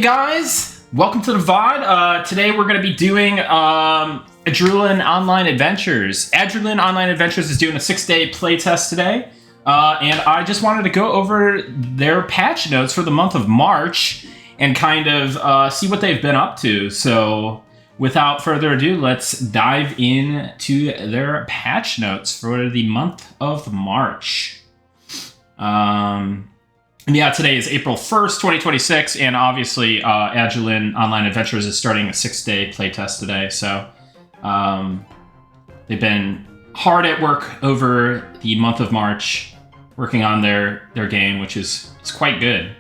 Guys, welcome to the VOD. Today we're going to be doing Adrullan Online Adventures. Adrullan Online Adventures is doing a 6-day playtest today, and I just wanted to go over their patch notes for the month of March and kind of see what they've been up to. So without further ado, let's dive into their patch notes for the month of March. Yeah, today is April 1st, 2026, and obviously Adrullan Online Adventures is starting a 6-day playtest today, so they've been hard at work over the month of March, working on their game, which is quite good.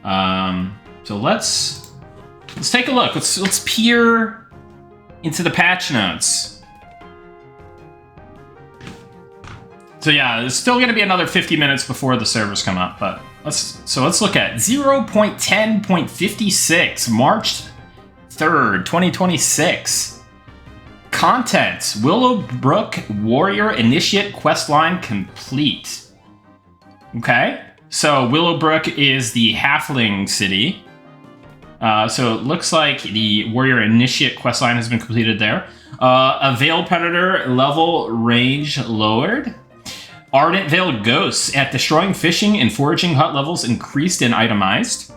So let's take a look. Let's peer into the patch notes. So yeah, it's still going to be another 50 minutes before the servers come up, but let's look at 0.10.56, March 3rd, 2026. Content: Willowbrook Warrior Initiate questline complete. Okay, so Willowbrook is the halfling city. So it looks like the Warrior Initiate questline has been completed there. A Veil Predator level range lowered. Ardent Veiled Ghosts at destroying fishing and foraging hut levels increased and itemized.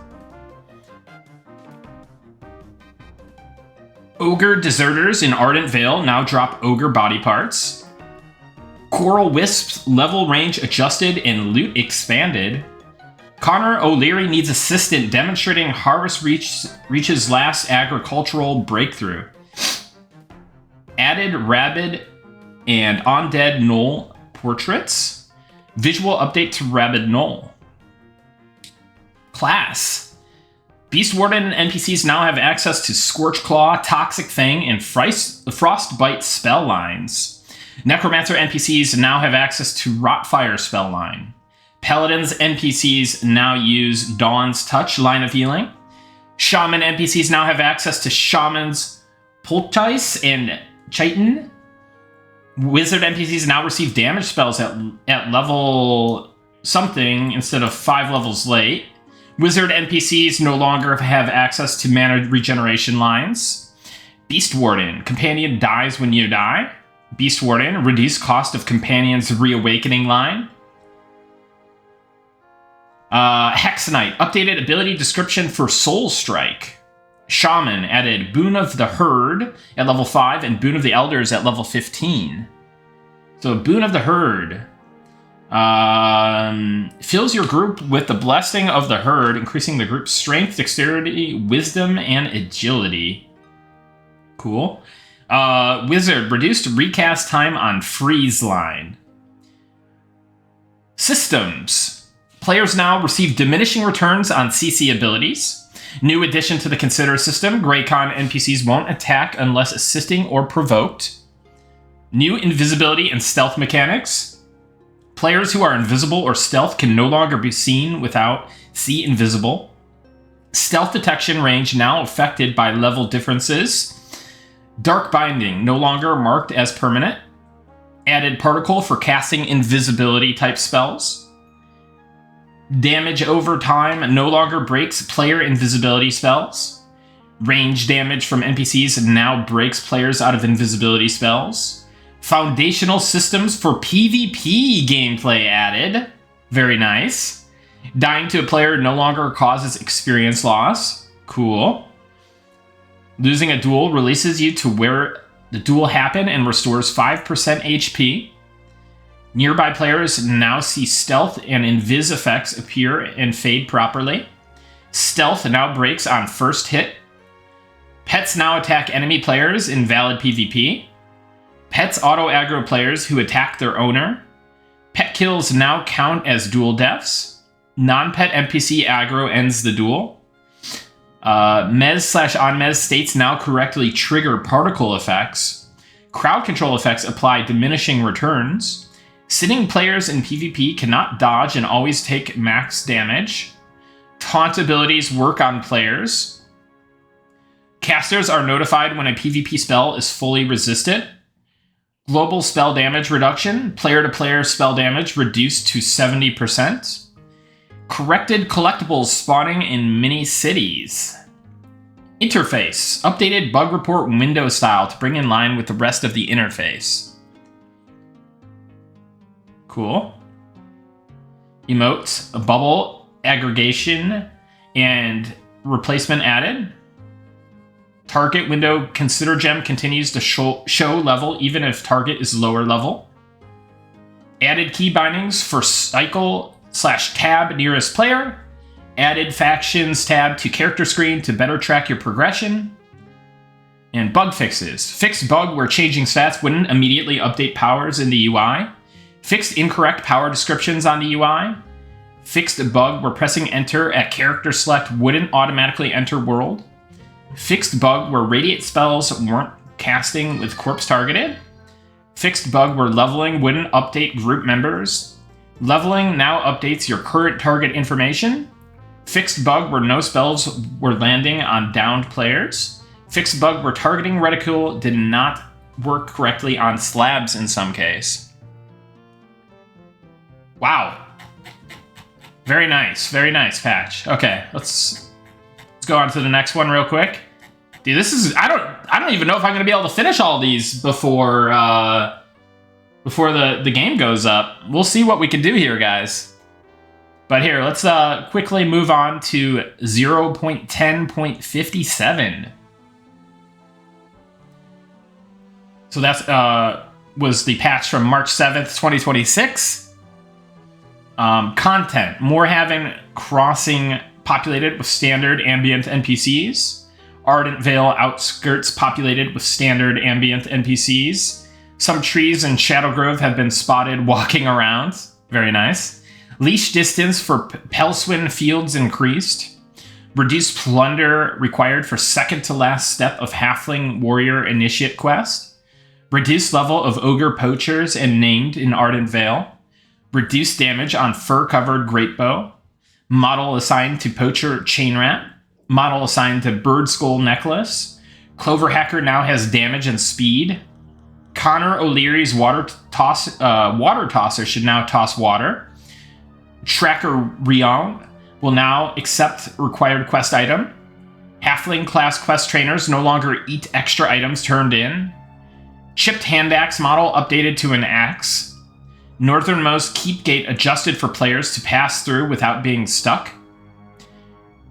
Ogre Deserters in Ardent Veil now drop ogre body parts. Coral Wisps level range adjusted and loot expanded. Connor O'Leary needs assistant demonstrating harvest reaches last agricultural breakthrough. Added Rabid and Undead Knoll portraits. Visual update to Rabid Knoll. Class: Beast Warden NPCs now have access to Scorch Claw, Toxic Fang, and Frostbite spell lines. Necromancer NPCs now have access to Rotfire spell line. Paladins NPCs now use Dawn's Touch line of healing. Shaman NPCs now have access to Shaman's Poultice and Chitin. Wizard NPCs now receive damage spells at level something instead of 5 levels late. Wizard NPCs no longer have access to mana regeneration lines. Beast Warden: companion dies when you die. Beast Warden: reduced cost of companion's reawakening line. Hex Knight: updated ability description for Soul Strike. Shaman added Boon of the Herd at level 5 and Boon of the Elders at level 15. So Boon of the Herd fills your group with the Blessing of the Herd, increasing the group's strength, dexterity, wisdom, and agility. Cool. Wizard: reduced recast time on freeze line. Systems: players now receive diminishing returns on CC abilities. New addition to the Consider system: Greycon NPCs won't attack unless assisting or provoked. New invisibility and stealth mechanics. Players who are invisible or stealth can no longer be seen without See Invisible. Stealth detection range now affected by level differences. Dark Binding no longer marked as permanent. Added particle for casting invisibility type spells. Damage over time no longer breaks player invisibility spells. Range damage from NPCs now breaks players out of invisibility spells. Foundational systems for PvP gameplay added. Very nice. Dying to a player no longer causes experience loss. Cool. Losing a duel releases you to where the duel happened and restores 5% HP. Nearby players now see stealth and invis effects appear and fade properly. Stealth now breaks on first hit. Pets now attack enemy players in valid PvP. Pets auto-aggro players who attack their owner. Pet kills now count as duel deaths. Non-pet NPC aggro ends the duel. Mez/on-mez states now correctly trigger particle effects. Crowd control effects apply diminishing returns. Sitting players in PvP cannot dodge and always take max damage. Taunt abilities work on players. Casters are notified when a PvP spell is fully resisted. Global spell damage reduction. Player-to-player spell damage reduced to 70%. Corrected collectibles spawning in mini cities. Interface. Updated bug report window style to bring in line with the rest of the interface. Cool. Emotes. A bubble aggregation and replacement added. Target window consider gem continues to show level even if target is lower level. Added key bindings for cycle/tab nearest player. Added factions tab to character screen to better track your progression. And bug fixes. Fixed bug where changing stats wouldn't immediately update powers in the UI. Fixed incorrect power descriptions on the UI. Fixed bug where pressing enter at character select wouldn't automatically enter world. Fixed bug where radiate spells weren't casting with corpse targeted. Fixed bug where leveling wouldn't update group members. Leveling now updates your current target information. Fixed bug where no spells were landing on downed players. Fixed bug where targeting reticule did not work correctly on slabs in some case. Wow. Very nice patch. Okay, let's go on to the next one real quick. Dude, this is I don't even know if I'm gonna be able to finish all these before the game goes up. We'll see what we can do here, guys. But here, let's quickly move on to 0.10.57. So that's was the patch from March 7th, 2026. Content. More having crossing populated with standard ambient NPCs. Ardent Vale outskirts populated with standard ambient NPCs. Some trees in Shadow Grove have been spotted walking around. Very nice. Leash distance for Pelswyn fields increased. Reduced plunder required for second to last step of Halfling Warrior Initiate quest. Reduced level of Ogre Poachers and named in Ardent Vale. Reduced damage on fur-covered Greatbow. Model assigned to Poacher Chainrat. Model assigned to Bird Skull Necklace. Clover Hacker now has damage and speed. Connor O'Leary's water tosser should now toss water. Tracker Rion will now accept required quest item. Halfling class quest trainers no longer eat extra items turned in. Chipped hand axe model updated to an axe. Northernmost keep gate adjusted for players to pass through without being stuck.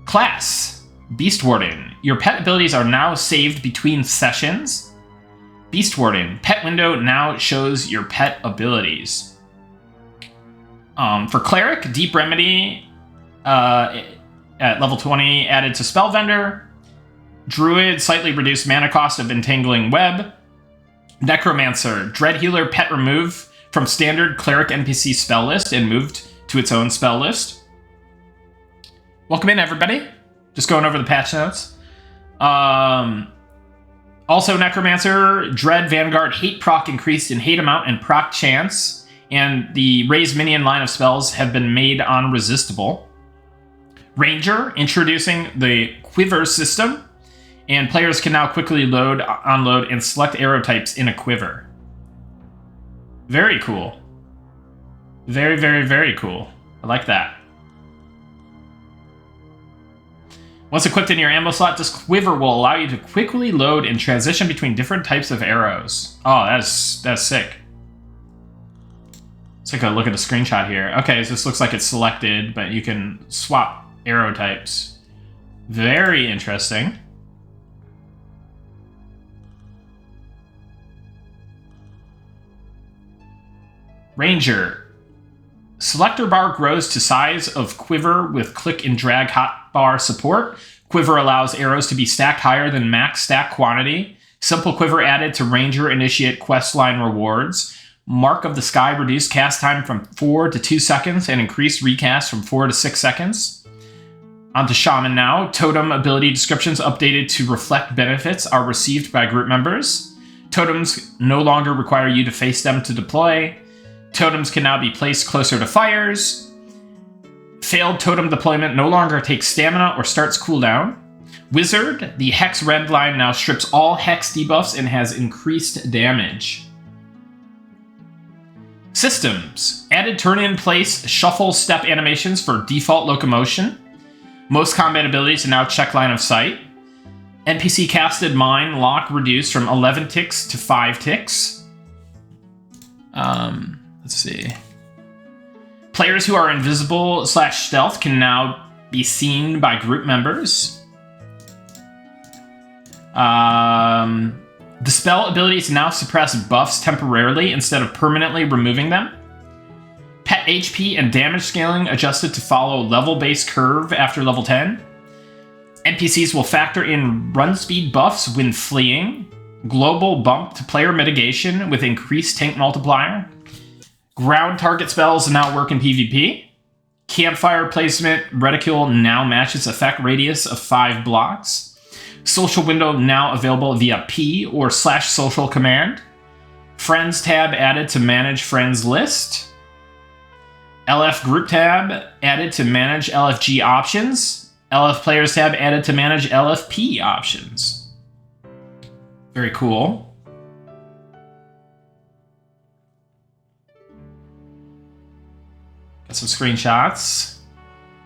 Class. Beast Warden. Your pet abilities are now saved between sessions. Beast Warden. Pet window now shows your pet abilities. For Cleric, Deep Remedy at level 20 added to Spellvendor. Druid, slightly reduced mana cost of Entangling Web. Necromancer. Dread Healer pet removed from standard Cleric NPC spell list and moved to its own spell list. Welcome in, everybody. Just going over the patch notes. Also, Necromancer, Dread Vanguard hate proc increased in hate amount and proc chance, and the raised minion line of spells have been made unresistible. Ranger, introducing the quiver system, and players can now quickly load, unload, and select arrow types in a quiver. Very cool. Very, very, very cool. I like that. Once equipped in your ammo slot, this quiver will allow you to quickly load and transition between different types of arrows. Oh, that's sick. Let's take a look at a screenshot here. Okay, so this looks like it's selected, but you can swap arrow types. Very interesting. Ranger. Selector bar grows to size of quiver with click and drag hotbar support. Quiver allows arrows to be stacked higher than max stack quantity. Simple quiver added to Ranger Initiate questline rewards. Mark of the Sky reduced cast time from 4 to 2 seconds and increased recast from 4 to 6 seconds. On to Shaman now. Totem ability descriptions updated to reflect benefits are received by group members. Totems no longer require you to face them to deploy. Totems can now be placed closer to fires. Failed totem deployment no longer takes stamina or starts cooldown. Wizard, the Hex red line now strips all Hex debuffs and has increased damage. Systems. Added turn-in-place shuffle step animations for default locomotion. Most combat abilities are now check line of sight. NPC casted mine lock reduced from 11 ticks to 5 ticks. Let's see. Players who are invisible / stealth can now be seen by group members. The spell abilities now suppress buffs temporarily instead of permanently removing them. Pet HP and damage scaling adjusted to follow level-based curve after level 10. NPCs will factor in run speed buffs when fleeing. Global bump to player mitigation with increased tank multiplier. Ground target spells now work in PvP. Campfire placement reticule now matches effect radius of 5 blocks. Social window now available via P or /social command. Friends tab added to manage friends list. LF group tab added to manage LFG options. LF players tab added to manage LFP options. Very cool. Got some screenshots.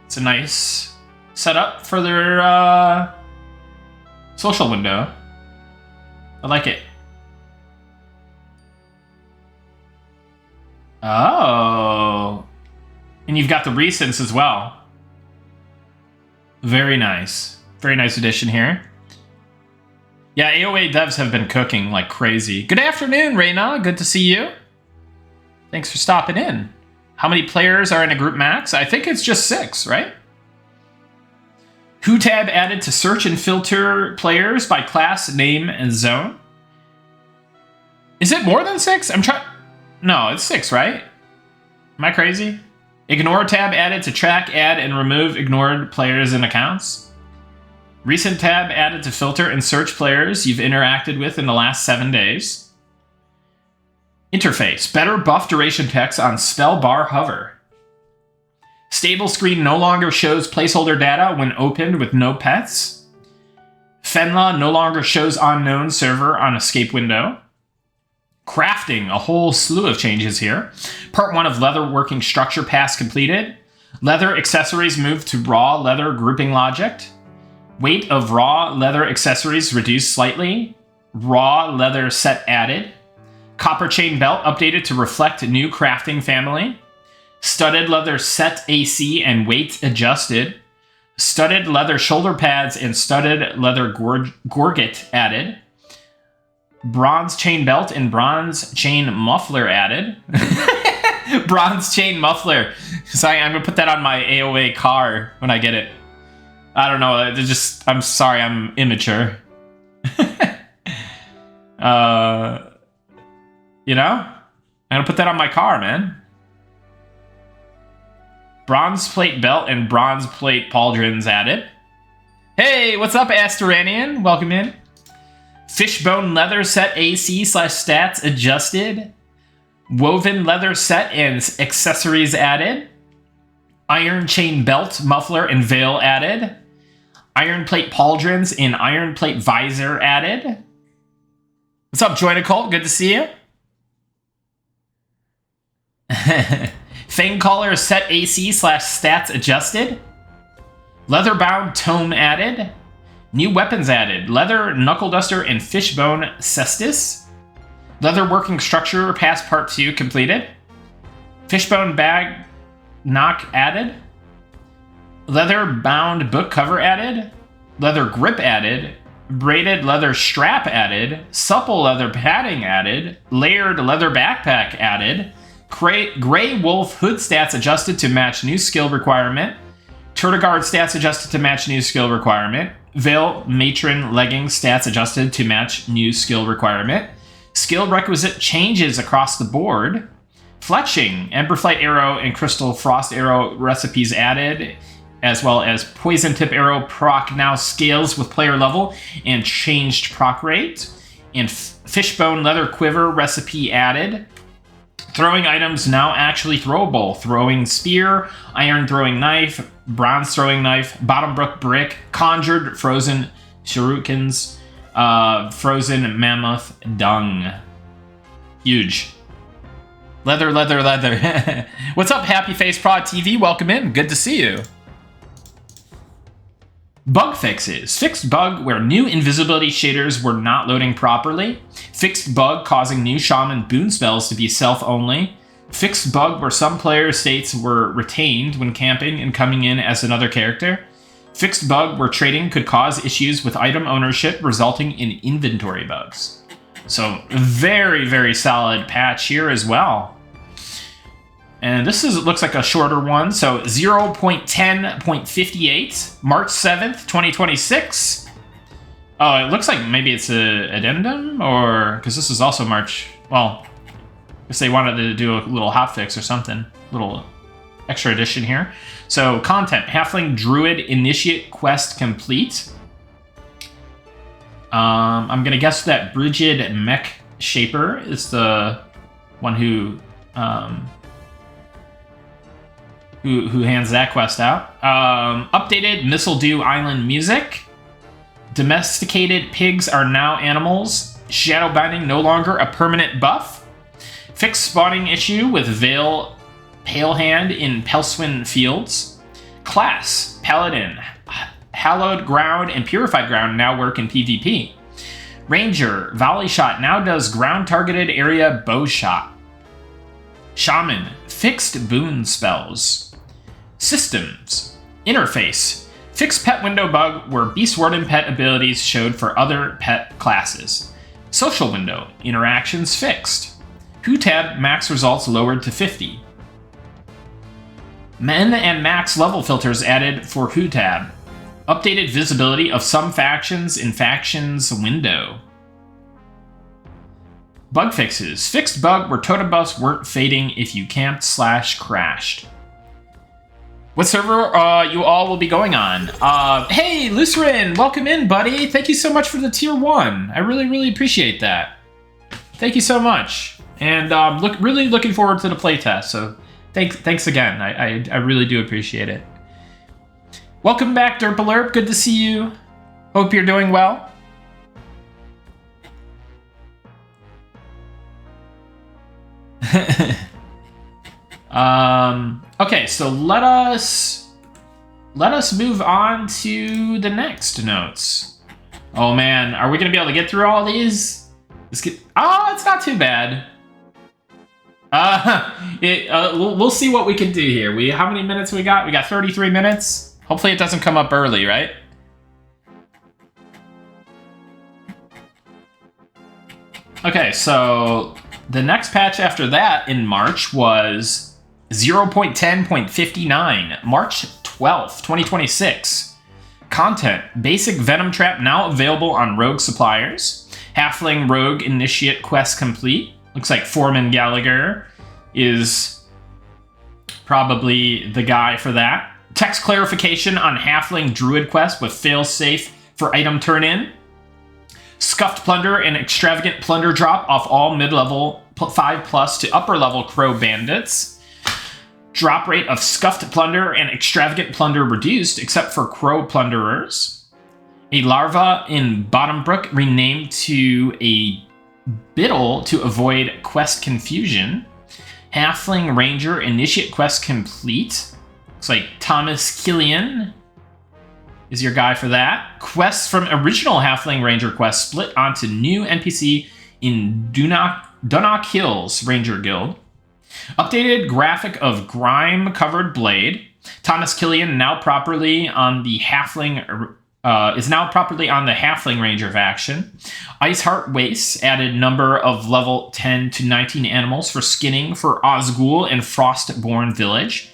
It's a nice setup for their social window. I like it. Oh. And you've got the recents as well. Very nice. Very nice addition here. Yeah, AOA devs have been cooking like crazy. Good afternoon, Reyna. Good to see you. Thanks for stopping in. How many players are in a group max? I think it's just 6, right? Who tab added to search and filter players by class, name, and zone. Is it more than 6? I'm trying... No, it's 6, right? Am I crazy? Ignore tab added to track, add, and remove ignored players and accounts. Recent tab added to filter and search players you've interacted with in the last 7 days. Interface. Better buff duration text on spell bar hover. Stable screen no longer shows placeholder data when opened with no pets. Fenla no longer shows unknown server on escape window. Crafting, a whole slew of changes here. Part 1 of leather working structure pass completed. Leather accessories moved to raw leather grouping logic. Weight of raw leather accessories reduced slightly. Raw leather set added. Copper chain belt updated to reflect new crafting family. Studded leather set AC and weight adjusted. Studded leather shoulder pads and studded leather gorget added. Bronze chain belt and bronze chain muffler added. Bronze chain muffler. Sorry, I'm going to put that on my AOA car when I get it. I don't know. I'm sorry, I'm immature. You know? I'm going to put that on my car, man. Bronze plate belt and bronze plate pauldrons added. Hey, what's up, Asturanian? Welcome in. Fishbone leather set AC / stats adjusted. Woven leather set and accessories added. Iron chain belt, muffler, and veil added. Iron plate pauldrons and iron plate visor added. What's up, Join a Cult? Good to see you. Fang collar set AC / stats adjusted. Leather bound tome added. New weapons added. Leather knuckle duster and fishbone cestus. Leather working structure pass part 2 completed. Fishbone bag knock added. Leather bound book cover added. Leather grip added. Braided leather strap added. Supple leather padding added. Layered leather backpack added. Gray wolf hood stats adjusted to match new skill requirement. Turtiguard stats adjusted to match new skill requirement. Veil matron leggings stats adjusted to match new skill requirement. Skill requisite changes across the board. Fletching, Emberflight arrow and Crystal Frost arrow recipes added, as well as Poison Tip arrow proc now scales with player level and changed proc rate. And Fishbone leather quiver recipe added. Throwing items now actually throwable. Throwing spear, iron throwing knife, bronze throwing knife, bottom brook brick, conjured frozen shurikens, frozen mammoth dung. Huge. Leather, leather, leather. What's up, Happy Face Prod TV? Welcome in. Good to see you. Bug fixes. Fixed bug where new invisibility shaders were not loading properly. Fixed bug causing new shaman boon spells to be self-only. Fixed bug where some player states were retained when camping and coming in as another character. Fixed bug where trading could cause issues with item ownership, resulting in inventory bugs. So very, very solid patch here as well. And this looks like a shorter one. So 0.10.58, March 7th, 2026. Oh, it looks like maybe it's a addendum, or because this is also March. Well, I guess they wanted to do a little hotfix or something, little extra edition here. So content: Halfling Druid Initiate Quest complete. I'm gonna guess that Brigid Mech Shaper is the one who hands that quest out. Updated Mistledew Island music. Domesticated pigs are now animals. Shadow binding no longer a permanent buff. Fixed spawning issue with Veil Palehand in Pelswyn Fields. Class Paladin. Hallowed Ground and Purified Ground now work in PvP. Ranger Volley Shot now does ground targeted area bow shot. Shaman Fixed boon spells. Systems. Interface. Fixed pet window bug where Beast Warden pet abilities showed for other pet classes. Social window. Interactions fixed. Who tab max results lowered to 50. Men and max level filters added for Who tab. Updated visibility of some factions in Factions window. Bug fixes. Fixed bug where totem buffs weren't fading if you camped/crashed. What server you all will be going on? Hey, Lucerin, welcome in, buddy. Thank you so much for the tier 1. I really, really appreciate that. Thank you so much. And really looking forward to the playtest. So thanks again. I really do appreciate it. Welcome back, Derpalurp. Good to see you. Hope you're doing well. Okay, so let us move on to the next notes. Oh man, are we gonna be able to get through all these? It's not too bad. We'll see what we can do here. How many minutes we got? We got 33 minutes. Hopefully it doesn't come up early, right? Okay, so the next patch after that in March was 0.10.59, March 12th, 2026. Content: Basic Venom Trap now available on Rogue suppliers. Halfling Rogue Initiate Quest complete. Looks like Foreman Gallagher is probably the guy for that. Text clarification on Halfling Druid Quest with failsafe for item turn-in. Scuffed Plunder and Extravagant Plunder drop off all mid-level 5+ to upper-level Crow Bandits. Drop rate of Scuffed Plunder and Extravagant Plunder reduced, except for Crow Plunderers. A larva in Bottom Brook renamed to a Biddle to avoid quest confusion. Halfling Ranger Initiate Quest complete. Looks like Thomas Killian is your guy for that. Quests from original Halfling Ranger quest split onto new NPC in Dunnock Hills Ranger Guild. Updated graphic of grime-covered blade. Thomas Killian now properly on the Halfling Ranger faction. Iceheart Wastes added number of level 10 to 19 animals for skinning for Osgul and Frostborn Village.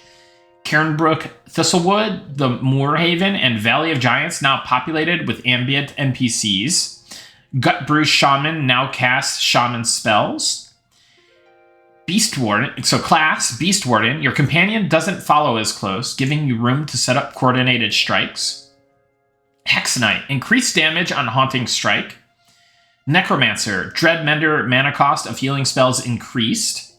Cairnbrook Thistlewood, the Moorhaven, and Valley of Giants now populated with ambient NPCs. Gut Brew Shaman now casts Shaman spells. Beast Warden, so class, Beast Warden, your companion doesn't follow as close, giving you room to set up coordinated strikes. Hex Knight, increased damage on Haunting Strike. Necromancer, Dreadmender mana cost of healing spells increased.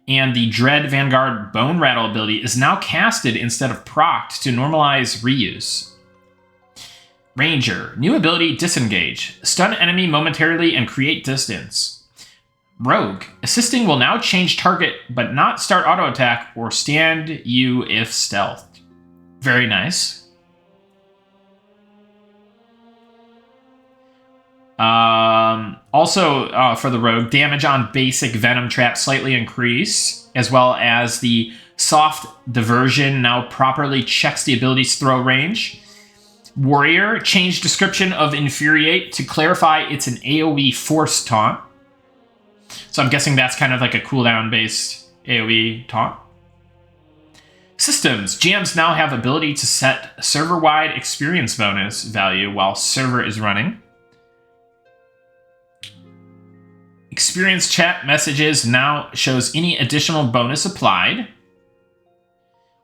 And the Dread Vanguard Bone Rattle ability is now casted instead of procced to normalize reuse. Ranger, new ability Disengage. Stun enemy momentarily and create distance. Rogue, assisting will now change target but not start auto attack or stand you if stealthed. Very nice. Also, for the rogue, damage on basic venom trap slightly increase, as well as the soft diversion now properly checks the ability's throw range. Warrior, change description of infuriate to clarify it's an AoE force taunt. So I'm guessing that's kind of like a cooldown-based AoE taunt. Systems. GMs now have ability to set server-wide experience bonus value while server is running. Experience chat messages now shows any additional bonus applied.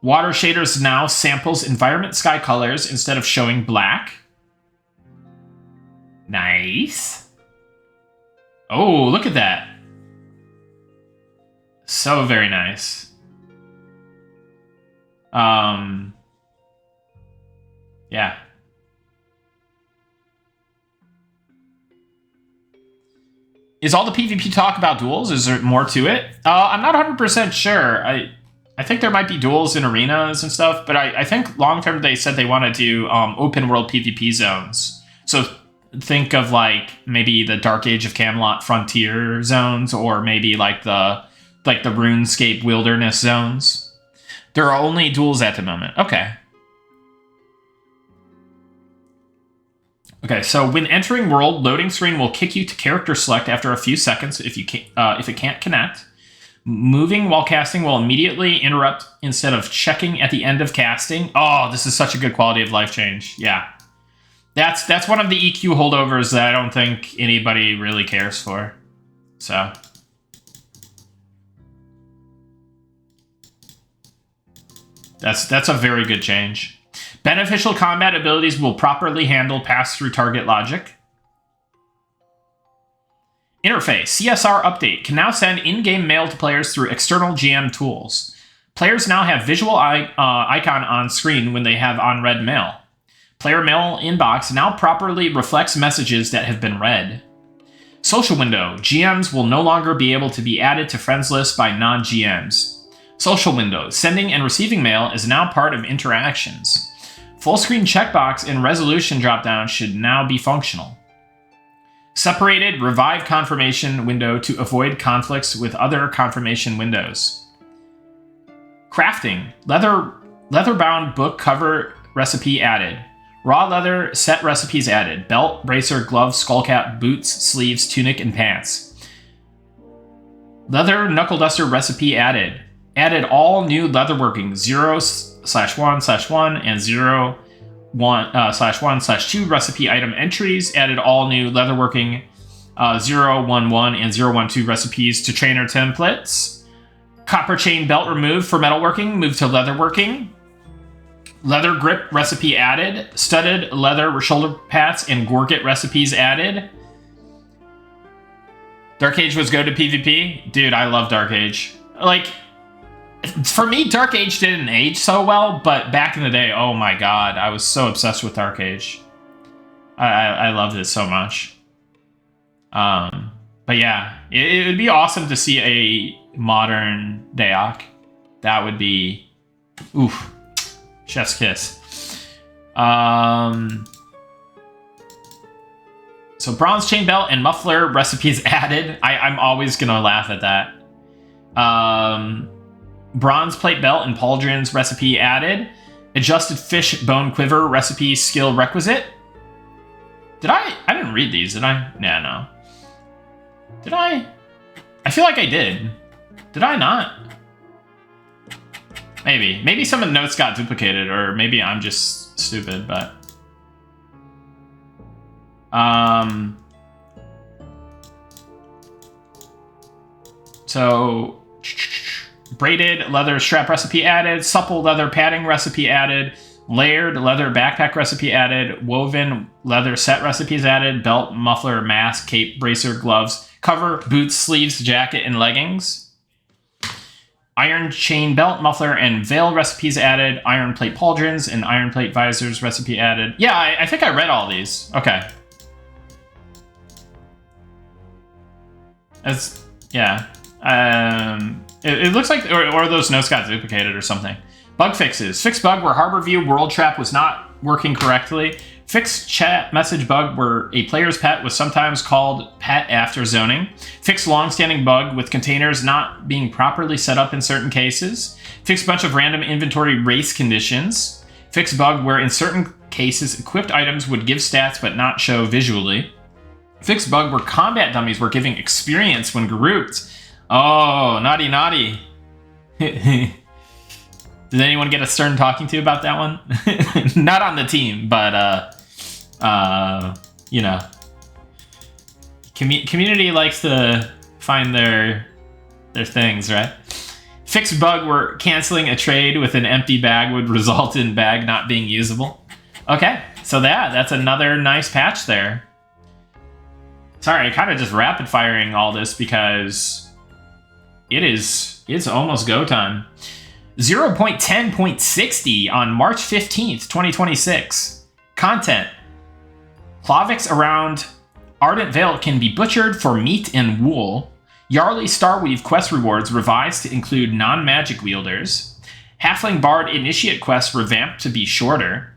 Water shaders now samples environment sky colors instead of showing black. Nice. Oh, look at that. So very nice. Yeah. Is all the PvP talk about duels? Is there more to it? I'm not 100% sure. I think there might be duels in arenas and stuff, but I think long-term they said they want to do open world PvP zones. So think of like maybe the Dark Age of Camelot frontier zones, or maybe like the RuneScape wilderness zones. There are only duels at the moment. Okay. Okay, so when entering world, loading screen will kick you to character select after a few seconds if it can't connect. Moving while casting will immediately interrupt instead of checking at the end of casting. Oh, this is such a good quality of life change. Yeah. That's one of the EQ holdovers that I don't think anybody really cares for. So that's a very good change. Beneficial combat abilities will properly handle pass-through target logic. Interface. CSR update. Can now send in-game mail to players through external GM tools. Players now have visual icon on screen when they have unread mail. Player mail inbox now properly reflects messages that have been read. Social window. GMs will no longer be able to be added to friends list by non-GMs. Social window. Sending and receiving mail is now part of interactions. Full screen checkbox and resolution dropdown should now be functional. Separated revive confirmation window to avoid conflicts with other confirmation windows. Crafting. Leather-bound book cover recipe added. Raw leather set recipes added. Belt, bracer, gloves, skullcap, boots, sleeves, tunic, and pants. Leather knuckle duster recipe added. Added all new leatherworking 0/1/1 and 0/1/2 recipe item entries. Added all new leatherworking 0/1/1 and 0/1/2 recipes to trainer templates. Copper chain belt removed for metalworking, moved to leatherworking. Leather grip recipe added. Studded leather shoulder pads and gorget recipes added. Dark Age was go to PvP? Dude, I love Dark Age. Like, for me, Dark Age didn't age so well, but back in the day, oh my god, I was so obsessed with Dark Age. I loved it so much. But yeah, it would be awesome to see a modern Daok. That would be, oof, chef's kiss. So bronze chain belt and muffler recipes added. I'm always gonna laugh at that. Bronze plate belt and pauldrons recipe added. Adjusted fish bone quiver recipe skill requisite. Did I didn't read these, did I? Nah, no. Did I? I feel like I did. Did I not? Maybe. Maybe some of the notes got duplicated, or maybe I'm just stupid, but... So... Braided leather strap recipe added. Supple leather padding recipe added. Layered leather backpack recipe added. Woven leather set recipes added. Belt, muffler, mask, cape, bracer, gloves, cover, boots, sleeves, jacket, and leggings. Iron chain belt, muffler, and veil recipes added. Iron plate pauldrons and iron plate visors recipe added. Yeah, I think I read all these. Okay. Yeah. It looks like, or those notes got duplicated or something. Bug fixes. Fix bug where Harborview World Trap was not working correctly. Fixed chat message bug where a player's pet was sometimes called pet after zoning. Fixed long-standing bug with containers not being properly set up in certain cases. Fixed bunch of random inventory race conditions. Fixed bug where in certain cases equipped items would give stats but not show visually. Fixed bug where combat dummies were giving experience when grouped. Oh, naughty, naughty. Did anyone get a stern talking to about that one? Not on the team, but you know, community likes to find their things, right? Fixed bug where canceling a trade with an empty bag would result in bag not being usable. Okay, so that's another nice patch there. Sorry, I kind of just rapid firing all this because it's almost go time. 0.10.60 on March 15th, 2026. Content. Clavix around Ardent Vale can be butchered for meat and wool. Yarly Starweave quest rewards revised to include non-magic wielders. Halfling Bard Initiate quest revamped to be shorter.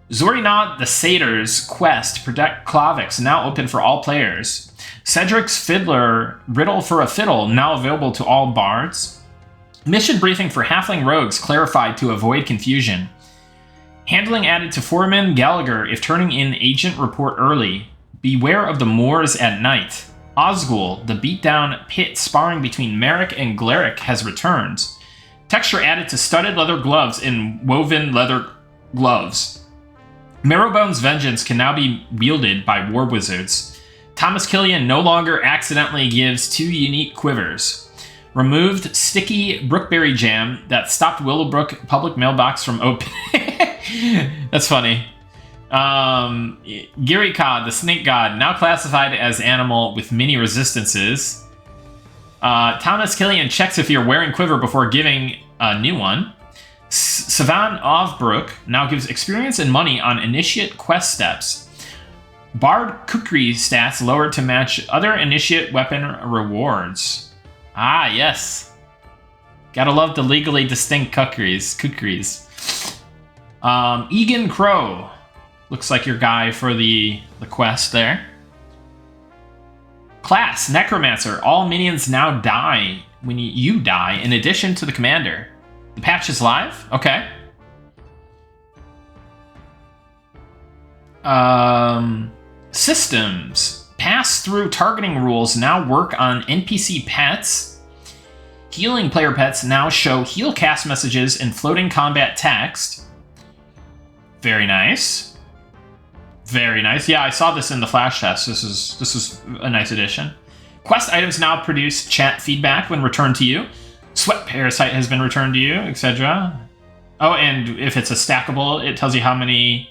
Zorinod the Satyr's quest to protect Clavix now open for all players. Cedric's Fiddler Riddle for a Fiddle now available to all bards. Mission briefing for Halfling Rogues clarified to avoid confusion. Handling added to Foreman Gallagher if turning in agent report early. Beware of the Moors at night. Osgul, the beatdown pit sparring between Merrick and Glaric, has returned. Texture added to studded leather gloves and woven leather gloves. Marrowbone's Vengeance can now be wielded by war wizards. Thomas Killian no longer accidentally gives 2 unique quivers. Removed sticky Brookberry jam that stopped Willowbrook public mailbox from opening. That's funny. Girikod, the snake god, now classified as animal with many resistances. Thomas Killian checks if you're wearing quiver before giving a new one. Savan Ovbrook now gives experience and money on initiate quest steps. Bard Kukri stats lowered to match other initiate weapon rewards. Ah, yes. Gotta love the legally distinct kukris. Egan Crow. Looks like your guy for the quest there. Class, Necromancer. All minions now die when you die, in addition to the commander. The patch is live? Okay. Systems. Pass-through targeting rules now work on NPC pets. Healing player pets now show heal cast messages in floating combat text. Very nice. Very nice. Yeah, I saw this in the flash test. This is a nice addition. Quest items now produce chat feedback when returned to you. Sweat Parasite has been returned to you, etc. Oh, and if it's a stackable, it tells you how many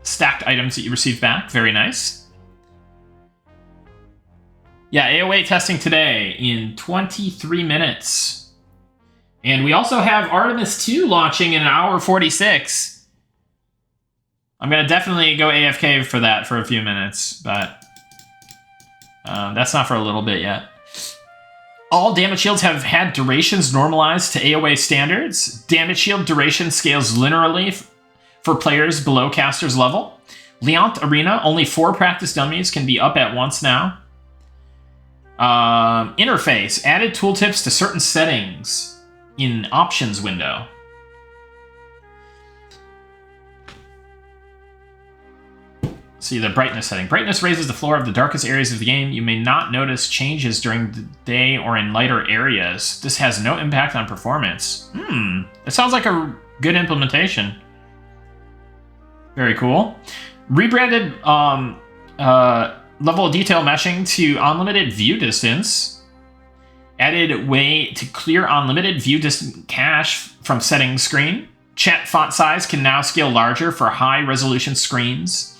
stacked items that you receive back. Very nice. Yeah, AOA testing today in 23 minutes. And we also have Artemis 2 launching in an hour 46. I'm going to definitely go AFK for that for a few minutes, but that's not for a little bit yet. All damage shields have had durations normalized to AOA standards. Damage shield duration scales linearly for players below caster's level. Leont Arena, only 4 practice dummies can be up at once now. Interface, added tooltips to certain settings in options window. See the brightness setting. Brightness raises the floor of the darkest areas of the game. You may not notice changes during the day or in lighter areas. This has no impact on performance. It sounds like a good implementation. Very cool. Rebranded level of detail meshing to unlimited view distance. Added way to clear unlimited view distance cache from settings screen. Chat font size can now scale larger for high resolution screens.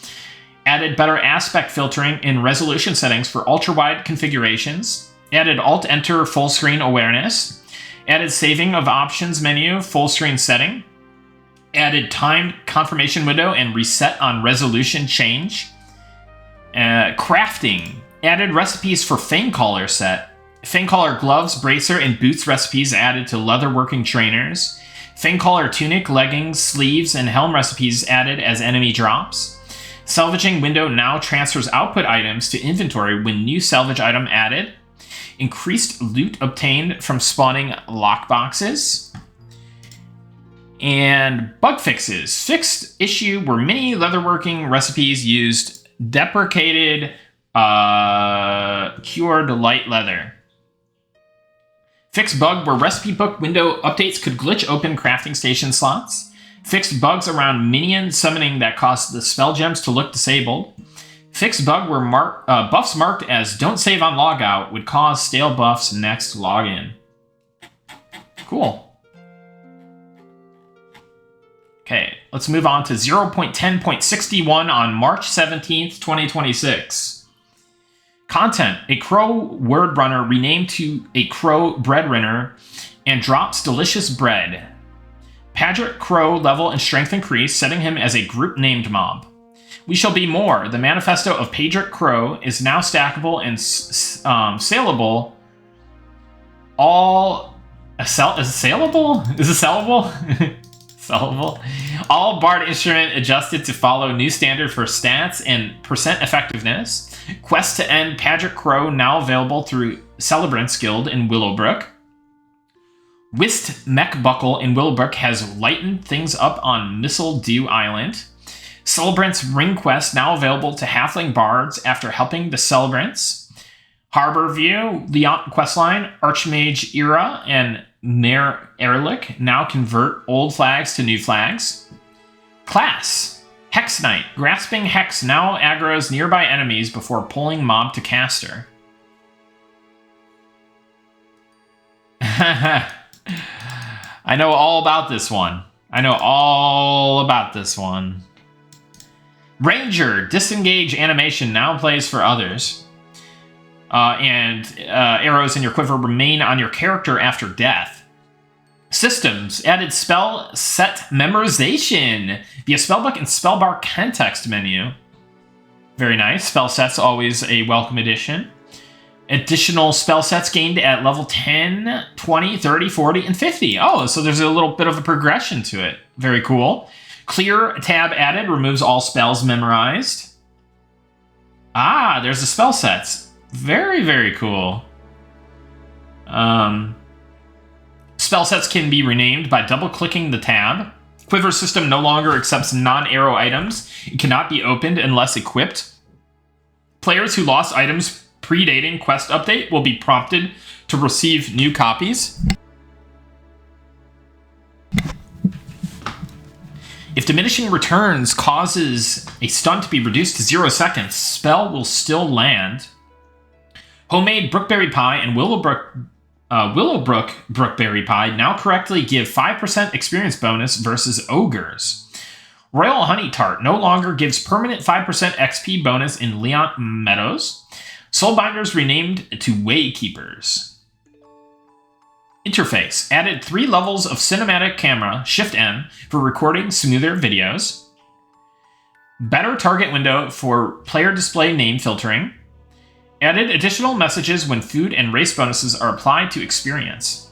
Added better aspect filtering in resolution settings for ultra-wide configurations. Added Alt-Enter full screen awareness. Added saving of options menu full screen setting. Added timed confirmation window and reset on resolution change. Crafting. Added recipes for Fanecaller set. Fanecaller gloves, bracer, and boots recipes added to leatherworking trainers. Fangcaller tunic, leggings, sleeves, and helm recipes added as enemy drops. Salvaging window now transfers output items to inventory when new salvage item added. Increased loot obtained from spawning lockboxes. And bug fixes. Fixed issue where many leatherworking recipes used deprecated cured light leather. Fixed bug where recipe book window updates could glitch open crafting station slots. Fixed bugs around minion summoning that caused the spell gems to look disabled. Fixed bug where buffs marked as don't save on logout would cause stale buffs next login. Cool. Okay, let's move on to 0.10.61 on March 17th, 2026. Content: a crow word runner renamed to a crow bread runner and drops delicious bread. Padric Crow level and strength increase, setting him as a group named mob. We shall be more. The manifesto of Padric Crow is now stackable and saleable. Is it saleable? Sellable. All Bard instrument adjusted to follow new standard for stats and percent effectiveness. Quest to end Padric Crow now available through Celebrant's Guild in Willowbrook. Whist Mech Buckle in Willowbrook has lightened things up on Missile Dew Island. Celebrant's Ring Quest now available to Halfling Bards after helping the Celebrants. Harbor View, Leon Questline, Archmage Era, and Mayor Erlich now convert old flags to new flags. Class: Hex Knight. Grasping Hex now aggroes nearby enemies before pulling mob to caster. I know all about this one. Ranger. Disengage animation now plays for others. Arrows in your quiver remain on your character after death. Systems. Added spell set memorization via spellbook and spellbar context menu. Very nice. Spell sets always a welcome addition. Additional spell sets gained at level 10, 20, 30, 40, and 50. Oh, so there's a little bit of a progression to it. Very cool. Clear tab added. Removes all spells memorized. Ah, there's the spell sets. Very, very cool. Spell sets can be renamed by double-clicking the tab. Quiver system no longer accepts non-arrow items. It cannot be opened unless equipped. Players who lost items predating quest update will be prompted to receive new copies. If diminishing returns causes a stun to be reduced to 0 seconds, spell will still land. Homemade Brookberry Pie and Willowbrook Brookberry Pie now correctly give 5% experience bonus versus Ogres. Royal Honey Tart no longer gives permanent 5% XP bonus in Leon Meadows. Soulbinders renamed to Waykeepers. Interface. Added 3 levels of cinematic camera, Shift-N, for recording smoother videos. Better target window for player display name filtering. Added additional messages when food and race bonuses are applied to experience.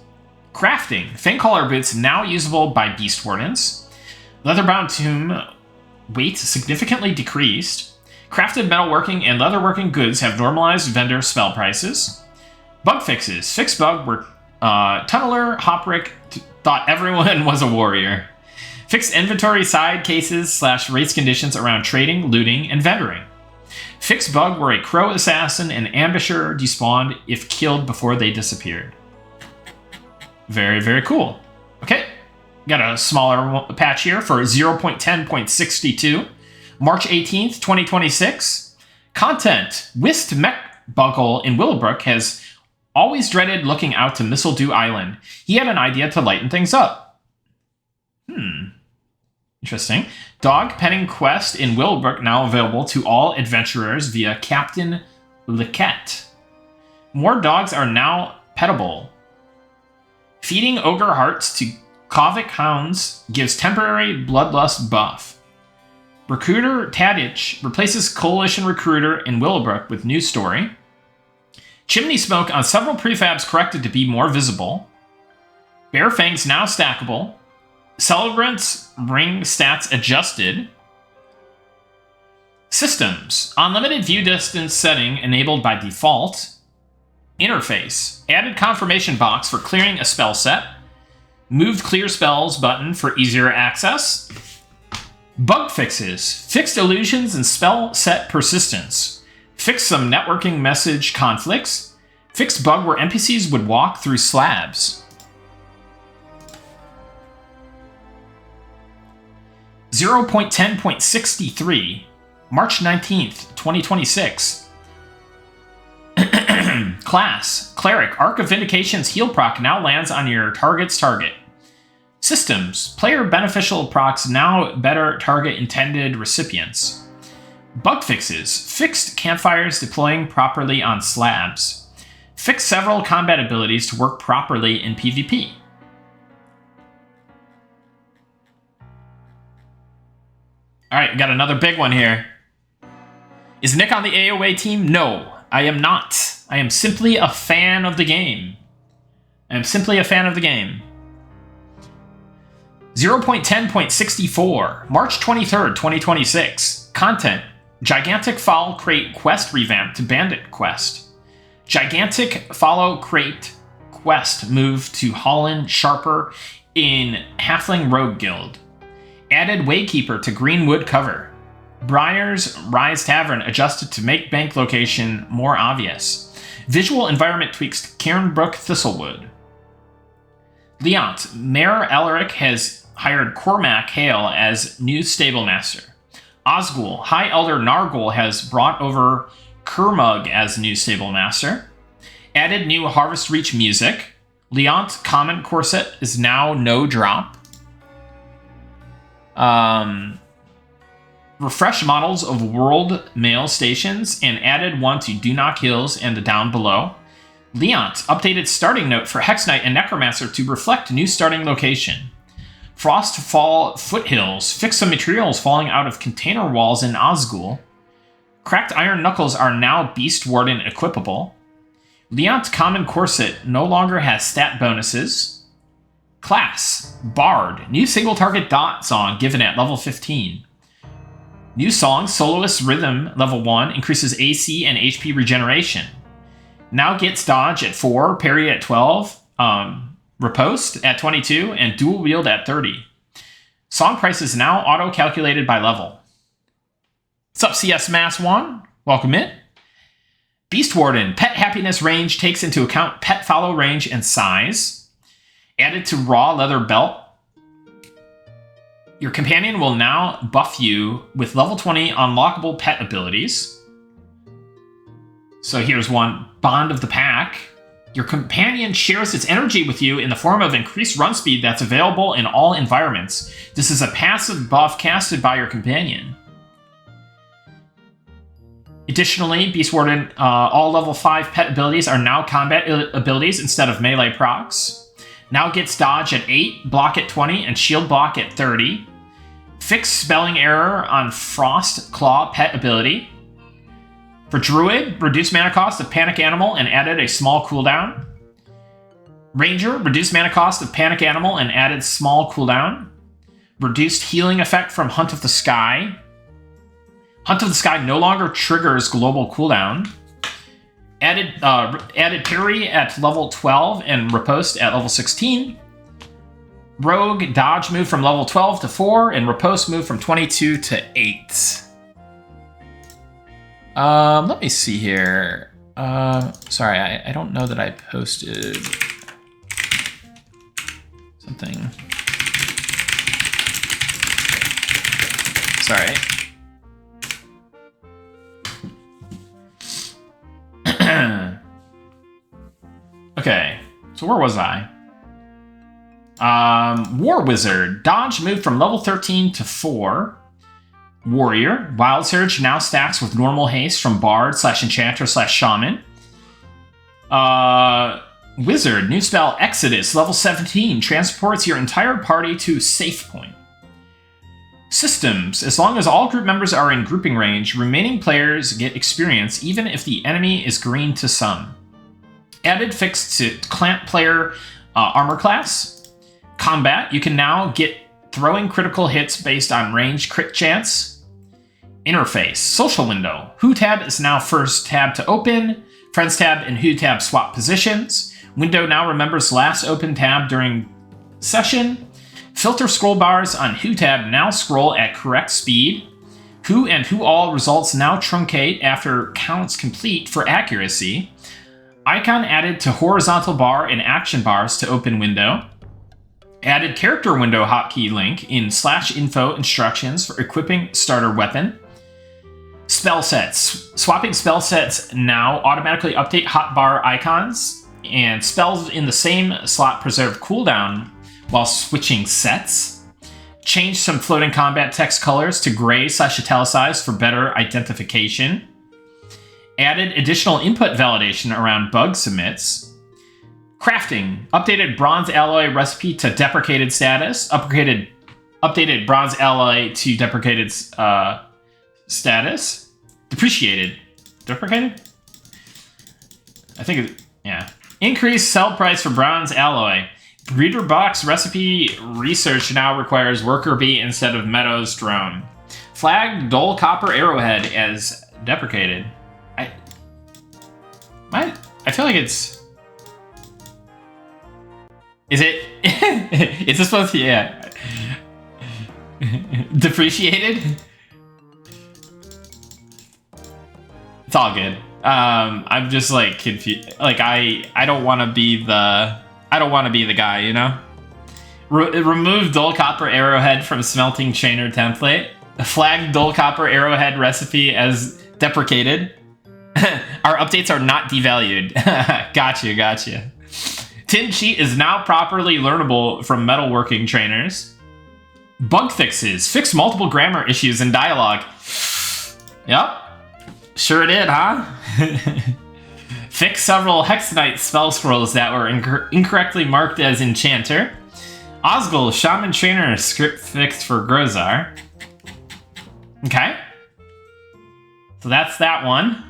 Crafting. Fangcaller boots now usable by Beast Wardens. Leatherbound tomb weight significantly decreased. Crafted metalworking and leatherworking goods have normalized vendor spell prices. Bug fixes. Fixed bug where Tunneler Hoprick thought everyone was a warrior. Fixed inventory side cases / race conditions around trading, looting, and vendoring. Fixed bug where a crow assassin and ambusher despawned if killed before they disappeared. Very, very cool. Okay, got a smaller patch here for 0.10.62. March 18th, 2026. Content. Whist Mech Buckle in Willowbrook has always dreaded looking out to Missile Dew Island. He had an idea to lighten things up. Interesting. Dog Petting Quest in Willowbrook now available to all adventurers via Captain Liquette. More dogs are now pettable. Feeding ogre hearts to Kovic hounds gives temporary bloodlust buff. Recruiter Tadich replaces Coalition Recruiter in Willowbrook with new story. Chimney smoke on several prefabs corrected to be more visible. Bear fangs now stackable. Celebrant's ring stats adjusted. Systems. Unlimited view distance setting enabled by default. Interface. Added confirmation box for clearing a spell set. Moved clear spells button for easier access. Bug fixes. Fixed illusions and spell set persistence. Fixed some networking message conflicts. Fixed bug where NPCs would walk through slabs. 0.10.63, March 19th, 2026. Class, Cleric, Arc of Vindication's heal proc now lands on your target's target. Systems, player beneficial procs now better target intended recipients. Bug fixes, fixed campfires deploying properly on slabs. Fixed several combat abilities to work properly in PvP. Alright, got another big one here. Is Nick on the AOA team? No, I am not. I am simply a fan of the game. 0.10.64, March 23rd, 2026. Content, Gigantic Foul Crate Quest revamp to Bandit Quest. Gigantic Follow Crate Quest moved to Holland Sharper in Halfling Rogue Guild. Added Waykeeper to Greenwood cover. Briar's Rise Tavern adjusted to make bank location more obvious. Visual environment tweaks to Cairnbrook Thistlewood. Leont, Mayor Alaric has hired Cormac Hale as new stablemaster. Osgul, High Elder Nargul has brought over Kermug as new stablemaster. Added new Harvest Reach music. Leont Common Corset is now no drop. Refresh models of World Mail stations and added one to Dunock Hills and down below. Leont updated starting note for Hex Knight and Necromancer to reflect new starting location. Frostfall Foothills fixed some materials falling out of container walls in Osgul. Cracked Iron Knuckles are now Beast Warden equipable. Leont Common Corset no longer has stat bonuses. Class, Bard, new single target dot song given at level 15. New song, Soloist Rhythm, level 1, increases AC and HP regeneration. Now gets dodge at 4, parry at 12, riposte at 22, and dual wield at 30. Song price is now auto-calculated by level. What's up, CS Mass 1? Welcome in. Beast Warden, pet happiness range takes into account pet follow range and size. Added to raw leather belt. Your companion will now buff you with level 20 unlockable pet abilities. So here's one, Bond of the Pack. Your companion shares its energy with you in the form of increased run speed that's available in all environments. This is a passive buff casted by your companion. Additionally, Beast Warden, all level 5 pet abilities are now combat abilities instead of melee procs. Now gets dodge at 8, block at 20, and shield block at 30. Fixed spelling error on Frost Claw pet ability. For Druid, reduced mana cost of Panic Animal and added a small cooldown. Ranger, reduced mana cost of Panic Animal and added small cooldown. Reduced healing effect from Hunt of the Sky. Hunt of the Sky no longer triggers global cooldown. Added parry at level 12 and riposte at level 16. Rogue dodge move from level 12 to 4 and riposte move from 22 to 8. Let me see here. Sorry, I don't know that I posted something. Sorry. Okay, so where was I? War Wizard. Dodge moved from level 13 to 4. Warrior. Wild Surge now stacks with normal haste from Bard / Enchanter / Shaman. Wizard. New spell Exodus. Level 17. Transports your entire party to Safe Point. Systems. As long as all group members are in grouping range, remaining players get experience even if the enemy is green to some. Added fixed to Clamp player armor class. Combat. You can now get throwing critical hits based on range crit chance. Interface. Social window. Who tab is now first tab to open. Friends tab and Who tab swap positions. Window now remembers last open tab during session. Filter scroll bars on Who tab now scroll at correct speed. Who and Who all results now truncate after counts complete for accuracy. Icon added to horizontal bar and action bars to open window. Added character window hotkey link in /info instructions for equipping starter weapon. Spell sets. Swapping spell sets now automatically update hotbar icons, and spells in the same slot preserve cooldown while switching sets. Change some floating combat text colors to gray/italicized for better identification. Added additional input validation around bug submits. Crafting. Updated bronze alloy recipe to deprecated status. Updated bronze alloy to deprecated status. Depreciated. Deprecated? I think yeah. Increased sell price for bronze alloy. Breeder box recipe research now requires worker bee instead of Meadows drone. Flag dull copper arrowhead as deprecated. I feel like it's... Is it... Is this supposed to... Yeah. Depreciated? It's all good. I'm just like confused. Like I don't want to be the... I don't want to be the guy, you know? Remove dull copper arrowhead from smelting chainer template. Flag dull copper arrowhead recipe as deprecated. Our updates are not devalued. Gotcha. Tin sheet is now properly learnable from metalworking trainers. Bug fixes. Fix multiple grammar issues in dialogue. Yep. Sure did, huh? Fix several Hexanite spell scrolls that were incorrectly marked as Enchanter. Osgul, Shaman Trainer script fixed for Grozar. Okay. So that's that one.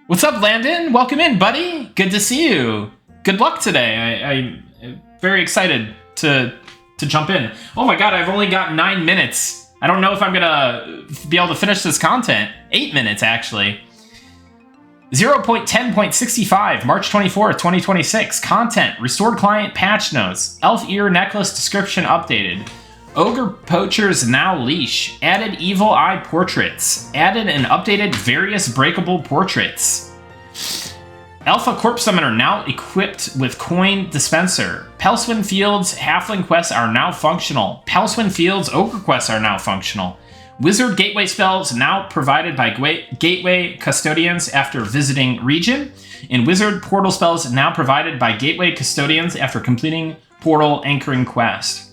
What's up, Landon? Welcome in, buddy. Good to see you. Good luck today. I'm very excited to jump in. Oh my god, I've only got 9 minutes. I don't know if I'm gonna be able to finish this content. 8 minutes, actually. 0.10.65, March 24th, 2026. Content, restored client patch notes. Elf ear necklace description updated. Ogre Poacher's now leash. Added evil eye portraits. Added and updated various breakable portraits. Alpha Corpse Summoner now equipped with coin dispenser. Pelswin Fields halfling quests are now functional. Pelswin Fields ogre quests are now functional. Wizard gateway spells now provided by gateway custodians after visiting region. And wizard portal spells now provided by gateway custodians after completing portal anchoring quest.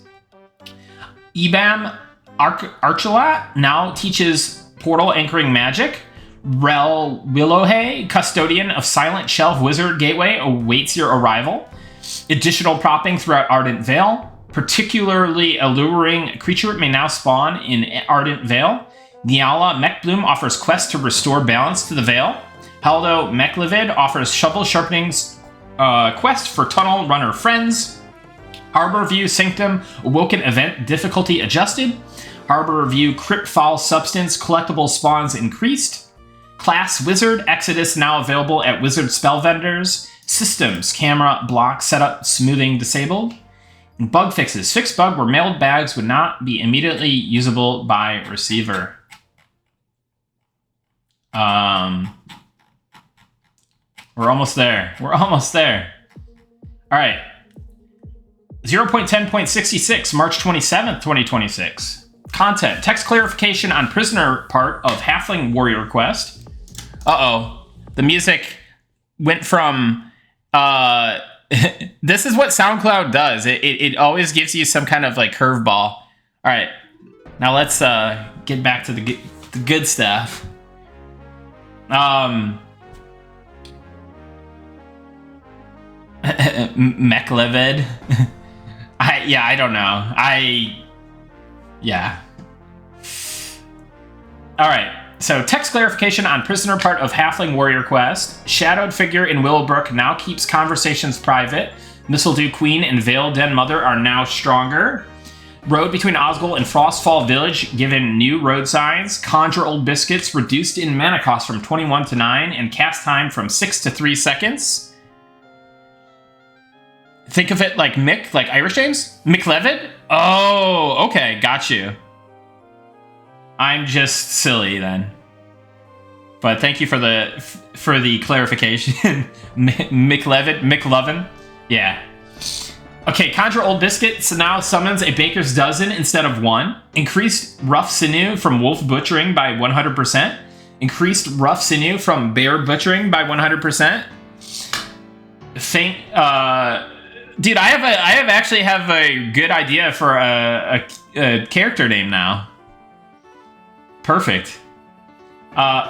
Ebam Archelat now teaches portal anchoring magic. Rel Willowhay, custodian of Silent Shelf Wizard Gateway, awaits your arrival. Additional propping throughout Ardent Vale. Particularly alluring creature may now spawn in Ardent Vale. Niala Mechbloom offers quest to restore balance to the Vale. Haldo Mechlivid offers shovel sharpening's quest for tunnel runner friends. Harbor View Sanctum Awoken event difficulty adjusted. Harbor View Crypt Fall substance collectible spawns increased. Class Wizard Exodus now available at Wizard Spell Vendors. Systems camera block setup smoothing disabled. And bug fixes. Fixed bug where mailed bags would not be immediately usable by receiver. We're almost there. We're almost there. All right. 0.10.66, March 27th, 2026. Content. Text clarification on prisoner part of Halfling Warrior Quest. Uh-oh. The music went from... This is what SoundCloud does. It always gives you some kind of like curveball. All right. Now let's get back to the good stuff. Mechlivid. I don't know. Yeah. All right. So, text clarification on prisoner part of Halfling Warrior Quest. Shadowed figure in Willowbrook now keeps conversations private. Mistledew Queen and Veil Den Mother are now stronger. Road between Osgul and Frostfall Village, given new road signs. Conjure Old Biscuits, reduced in mana cost from 21 to 9, and cast time from 6 to 3 seconds. Think of it like Mick, like Irish James? McLevitt? Oh, okay, got you. I'm just silly then. But thank you for the clarification. McLevitt, McLovin? Yeah. Okay, Conjure Old Biscuits now summons a Baker's Dozen instead of 1. Increased Rough Sinew from Wolf Butchering by 100%. Increased Rough Sinew from Bear Butchering by 100%. Dude, I actually have a good idea for a character name now. Perfect.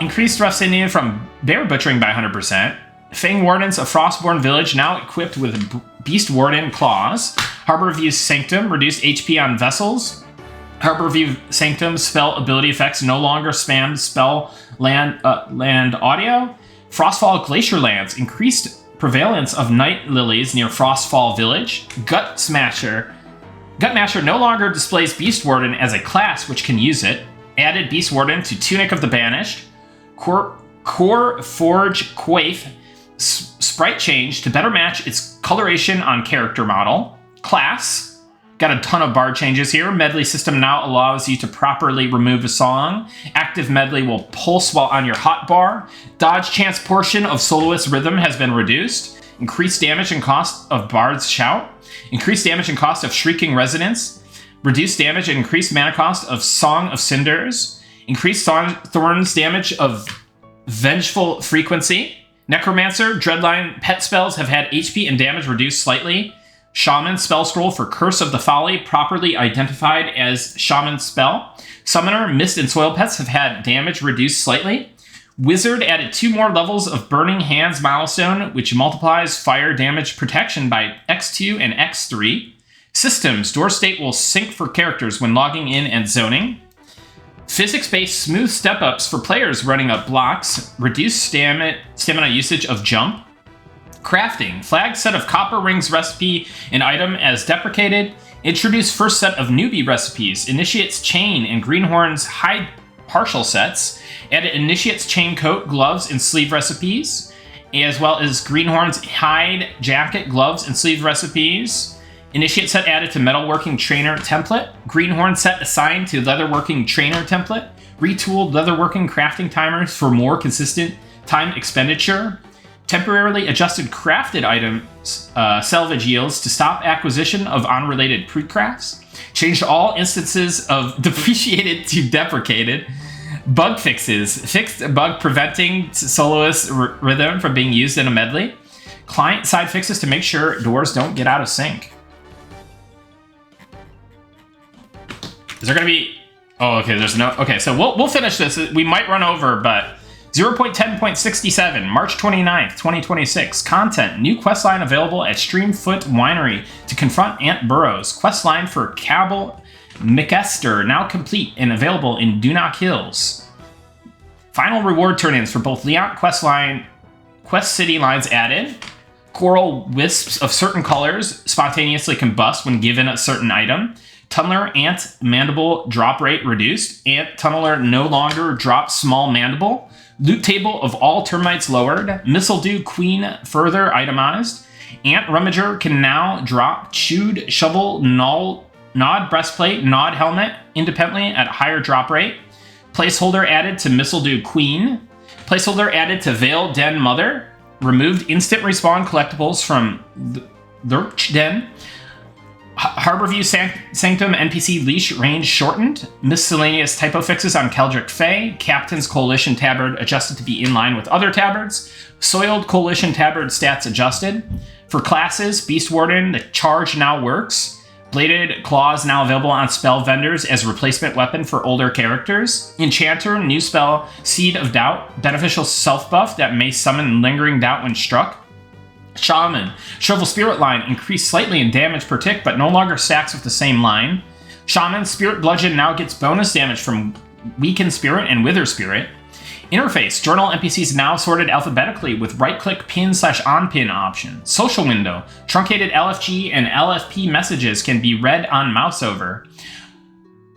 Increased Rough Sinew from Bear Butchering by 100%. Fang Wardens of Frostborn Village now equipped with Beast Warden Claws. Harborview Sanctum, reduced HP on vessels. Harborview Sanctum spell ability effects no longer spam spell land audio. Frostfall Glacier Lands, increased prevalence of Night Lilies near Frostfall Village. Gut Smasher no longer displays Beast Warden as a class which can use it. Added Beast Warden to Tunic of the Banished. Core Forge Quaith, sprite change to better match its coloration on character model. Class, got a ton of bar changes here. Medley system now allows you to properly remove a song. Active medley will pulse while on your hotbar. Dodge chance portion of soloist rhythm has been reduced. Increased damage and cost of Bard's Shout. Increased damage and cost of Shrieking Resonance. Reduced damage and increased mana cost of Song of Cinders. Increased Thorns damage of Vengeful Frequency. Necromancer, Dreadline pet spells have had HP and damage reduced slightly. Shaman spell scroll for Curse of the Folly, properly identified as Shaman spell. Summoner, Mist and Soil pets have had damage reduced slightly. Wizard added 2 more levels of Burning Hands milestone, which multiplies fire damage protection by X2 and X3. Systems, Door State will sync for characters when logging in and zoning. Physics-based smooth step-ups for players running up blocks. Reduced stamina usage of jump. Crafting. Flag set of copper rings recipe and item as deprecated. Introduce first set of newbie recipes. Initiates chain and Greenhorn's hide partial sets. Added Initiates chain coat, gloves, and sleeve recipes. As well as Greenhorn's hide jacket, gloves, and sleeve recipes. Initiate set added to Metalworking Trainer template. Greenhorn set assigned to Leatherworking Trainer template. Retooled Leatherworking crafting timers for more consistent time expenditure. Temporarily adjusted crafted items salvage yields to stop acquisition of unrelated pre-crafts. Changed all instances of depreciated to deprecated. Bug fixes. Fixed a bug preventing soloist rhythm from being used in a medley. Client side fixes to make sure doors don't get out of sync. Is there going to be... Oh, okay, there's no... Okay, so we'll finish this. We might run over, but... 0.10.67, March 29th, 2026. Content. New questline available at Streamfoot Winery to confront Aunt Burrows. Questline for Cabal McEster, now complete and available in Dunock Hills. Final reward turn-ins for both Leon Quest City lines added. Coral wisps of certain colors spontaneously combust when given a certain item. Tunneler Ant Mandible drop rate reduced. Ant Tunneler no longer drops small mandible. Loot table of all termites lowered. Mistledew Queen further itemized. Ant Rummager can now drop Chewed Shovel Nod Breastplate, Nod Helmet independently at higher drop rate. Placeholder added to Mistledew Queen. Placeholder added to Veil Den Mother. Removed instant respawn collectibles from Lurch Den. Harborview Sanctum NPC leash range shortened. Miscellaneous typo fixes on Keldric Fae. Captain's Coalition tabard adjusted to be in line with other tabards. Soiled Coalition tabard stats adjusted. For classes, Beast Warden, the charge now works. Bladed Claws now available on spell vendors as replacement weapon for older characters. Enchanter, new spell, Seed of Doubt, beneficial self buff that may summon lingering doubt when struck. Shaman, Shovel Spirit line increased slightly in damage per tick, but no longer stacks with the same line. Shaman, Spirit Bludgeon now gets bonus damage from Weakened Spirit and Wither Spirit. Interface. Journal NPCs now sorted alphabetically with right-click pin/on-pin option. Social window. Truncated LFG and LFP messages can be read on mouse over.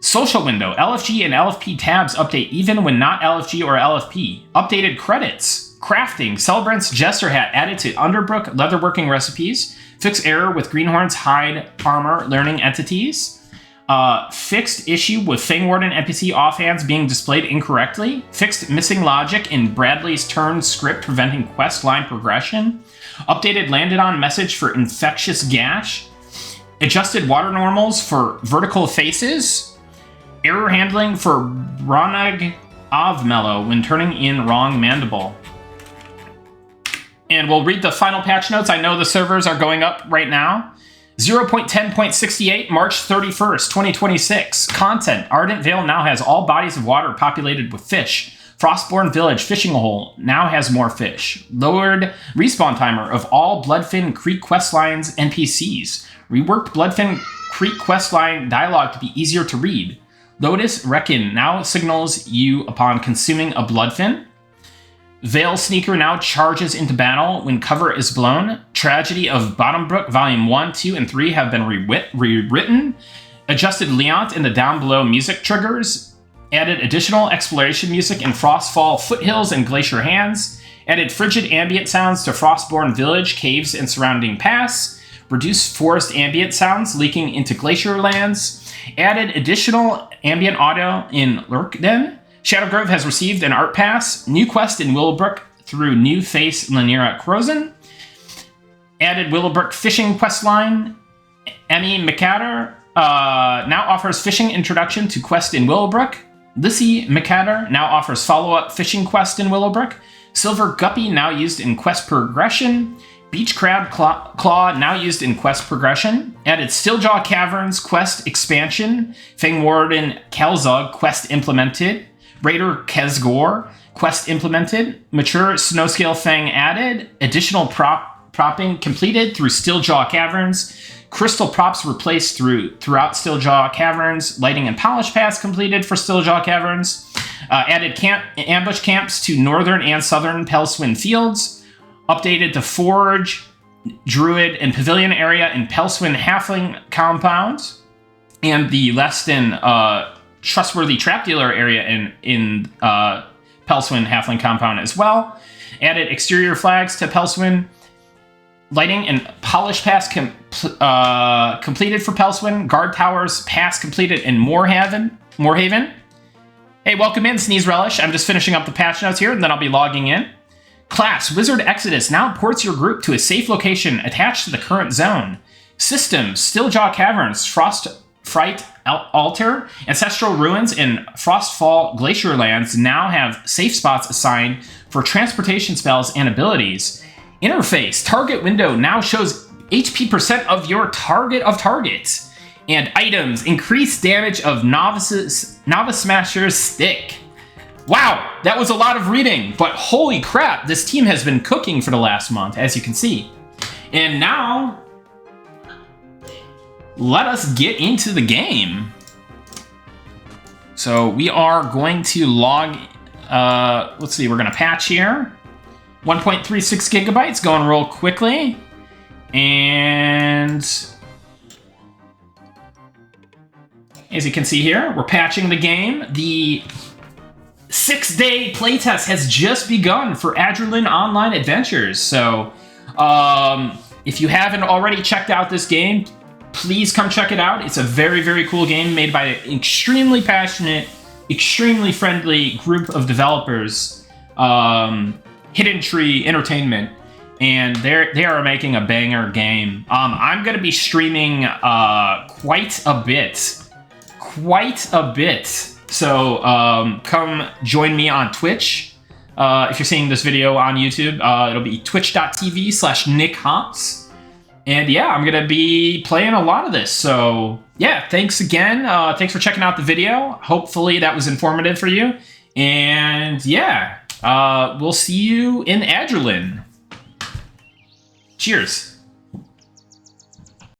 Social window. LFG and LFP tabs update even when not LFG or LFP. Updated credits. Crafting. Celebrant's Jester Hat added to Underbrook leatherworking recipes. Fix error with Greenhorn's hide armor learning entities. Fixed issue with Fangwarden NPC offhands being displayed incorrectly. Fixed missing logic in Bradley's turn script preventing quest line progression. Updated landed on message for Infectious Gash. Adjusted water normals for vertical faces. Error handling for Ronag Avmello when turning in wrong mandible. And we'll read the final patch notes. I know the servers are going up right now. 0.10.68, March 31st, 2026. Content. Ardent Vale now has all bodies of water populated with fish. Frostborn Village Fishing Hole now has more fish. Lowered respawn timer of all Bloodfin Creek questlines NPCs. Reworked Bloodfin Creek questline dialogue to be easier to read. Lotus Reckon now signals you upon consuming a Bloodfin. Veil Sneaker now charges into battle when cover is blown. Tragedy of Bottombrook Volume 1, 2, and 3 have been rewritten. Adjusted Leont in the down below music triggers. Added additional exploration music in Frostfall Foothills and Glacier Hands. Added frigid ambient sounds to Frostborn Village, caves, and surrounding pass. Reduced forest ambient sounds leaking into Glacier Lands. Added additional ambient audio in Lurkden. Shadowgrove has received an art pass. New quest in Willowbrook through New Face Lanira Crozen. Added Willowbrook fishing questline. Emmy McAdder now offers fishing introduction to quest in Willowbrook. Lissy McAdder now offers follow-up fishing quest in Willowbrook. Silver Guppy now used in quest progression. Beach Crab Claw now used in quest progression. Added Stilljaw Caverns quest expansion. Fangwarden Kalzug quest implemented. Raider Kesgor quest implemented. Mature Snowscale Fang added. Additional propping completed through Stilljaw Caverns. Crystal props replaced throughout Stilljaw Caverns. Lighting and polish pass completed for Stilljaw Caverns. Added ambush camps to northern and southern Pelswyn Fields. Updated the Forge, Druid, and Pavilion area in Pelswyn Halfling Compound. And the less than trustworthy trap dealer area in Pelswyn Halfling Compound as well. Added exterior flags to Pelswyn. Lighting and polish pass completed for Pelswyn. Guard towers pass completed in Moorhaven. Hey, welcome in, Sneeze Relish. I'm just finishing up the patch notes here, and then I'll be logging in. Class, Wizard Exodus now ports your group to a safe location attached to the current zone. System, Stilljaw Caverns, Frostfright Altar, Ancestral Ruins, and Frostfall Glacier Lands now have safe spots assigned for transportation spells and abilities. Interface, target window now shows HP percent of your target of targets. And items, increased damage of Novice Smasher's Stick. Wow, that was a lot of reading, but holy crap, this team has been cooking for the last month, as you can see. And now, let us get into the game. So we are going to log, let's see, we're gonna patch here. 1.36 gigabytes, going real quickly. And as you can see here, we're patching the game. The 6-day playtest has just begun for Adrullan Online Adventures. So if you haven't already checked out this game, please come check it out. It's a very, very cool game made by an extremely passionate, extremely friendly group of developers, Hidden Tree Entertainment, and they are making a banger game. I'm going to be streaming quite a bit. So come join me on Twitch. If you're seeing this video on YouTube, it'll be twitch.tv/NickHops. And yeah, I'm going to be playing a lot of this. So yeah, thanks again. Thanks for checking out the video. Hopefully that was informative for you. And yeah, we'll see you in Adrullan. Cheers.